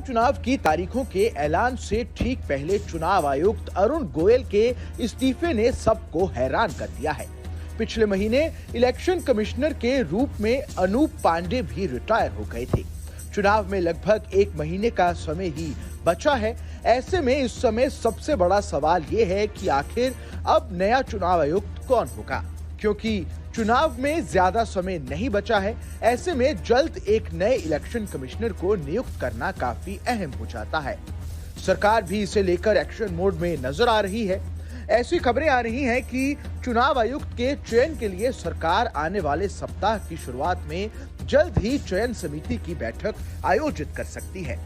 चुनाव की तारीखों के ऐलान से ठीक पहले चुनाव आयुक्त अरुण गोयल के इस्तीफे ने सबको हैरान कर दिया है। पिछले महीने इलेक्शन कमिश्नर के रूप में अनूप पांडे भी रिटायर हो गए थे। चुनाव में लगभग 1 महीने का समय ही बचा है। ऐसे में इस समय सबसे बड़ा सवाल ये है कि आखिर अब नया चुनाव आयुक्त कौन होगा, क्योंकि चुनाव में ज्यादा समय नहीं बचा है। ऐसे में जल्द एक नए इलेक्शन कमिश्नर को नियुक्त करना काफी अहम हो जाता है। सरकार भी इसे लेकर एक्शन मोड में नजर आ रही है। ऐसी खबरें आ रही हैं कि चुनाव आयुक्त के चयन के लिए सरकार आने वाले सप्ताह की शुरुआत में जल्द ही चयन समिति की बैठक आयोजित कर सकती है।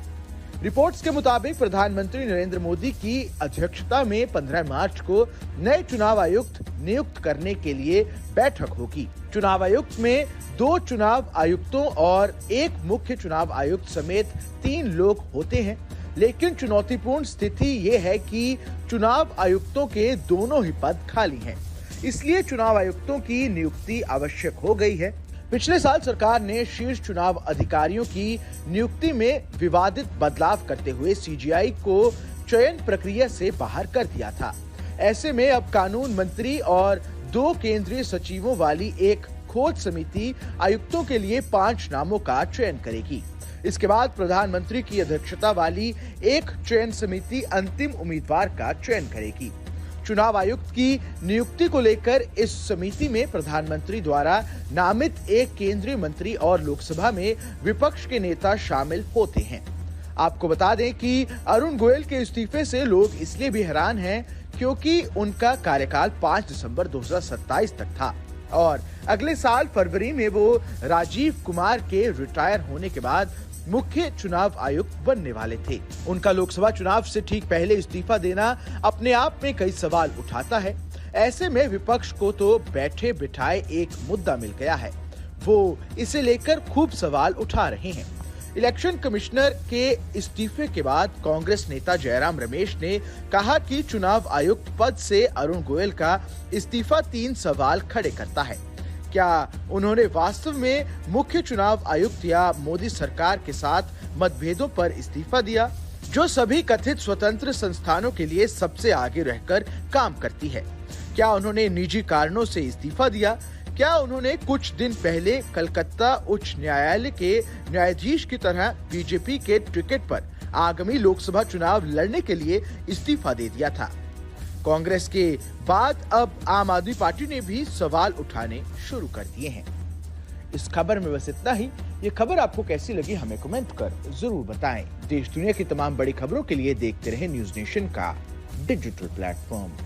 रिपोर्ट्स के मुताबिक प्रधानमंत्री नरेंद्र मोदी की अध्यक्षता में 15 मार्च को नए चुनाव आयुक्त नियुक्त करने के लिए बैठक होगी। चुनाव आयुक्त में 2 चुनाव आयुक्तों और 1 मुख्य चुनाव आयुक्त समेत 3 लोग होते हैं, लेकिन चुनौतीपूर्ण स्थिति ये है कि चुनाव आयुक्तों के दोनों ही पद खाली हैं। इसलिए चुनाव आयुक्तों की नियुक्ति आवश्यक हो गई है। पिछले साल सरकार ने शीर्ष चुनाव अधिकारियों की नियुक्ति में विवादित बदलाव करते हुए सीजीआई को चयन प्रक्रिया से बाहर कर दिया था। ऐसे में अब कानून मंत्री और 2 केंद्रीय सचिवों वाली एक खोज समिति आयुक्तों के लिए 5 नामों का चयन करेगी। इसके बाद प्रधानमंत्री की अध्यक्षता वाली एक चयन समिति अंतिम उम्मीदवार का चयन करेगी। चुनाव आयुक्त की नियुक्ति को लेकर इस समिति में प्रधानमंत्री द्वारा नामित एक केंद्रीय मंत्री और लोकसभा में विपक्ष के नेता शामिल होते हैं। आपको बता दें कि अरुण गोयल के इस्तीफे से लोग इसलिए भी हैरान हैं क्योंकि उनका कार्यकाल 5 दिसंबर 2027 तक था और अगले साल फरवरी में वो राजीव कुमार के रिटायर होने के बाद मुख्य चुनाव आयुक्त बनने वाले थे। उनका लोकसभा चुनाव से ठीक पहले इस्तीफा देना अपने आप में कई सवाल उठाता है। ऐसे में विपक्ष को तो बैठे बिठाए एक मुद्दा मिल गया है। वो इसे लेकर खूब सवाल उठा रहे हैं। इलेक्शन कमिश्नर के इस्तीफे के बाद कांग्रेस नेता जयराम रमेश ने कहा कि चुनाव आयुक्त पद से अरुण गोयल का इस्तीफा 3 सवाल खड़े करता है। क्या उन्होंने वास्तव में मुख्य चुनाव आयुक्त या मोदी सरकार के साथ मतभेदों पर इस्तीफा दिया, जो सभी कथित स्वतंत्र संस्थानों के लिए सबसे आगे रहकर काम करती है? क्या उन्होंने निजी कारणों से इस्तीफा दिया? क्या उन्होंने कुछ दिन पहले कलकत्ता उच्च न्यायालय के न्यायाधीश की तरह बीजेपी के टिकट पर आगामी लोकसभा चुनाव लड़ने के लिए इस्तीफा दे दिया था? कांग्रेस के बाद अब आम आदमी पार्टी ने भी सवाल उठाने शुरू कर दिए हैं। इस खबर में बस इतना ही। ये खबर आपको कैसी लगी हमें कमेंट कर जरूर बताएं। देश दुनिया की तमाम बड़ी खबरों के लिए देखते रहें न्यूज़ नेशन का डिजिटल प्लेटफॉर्म।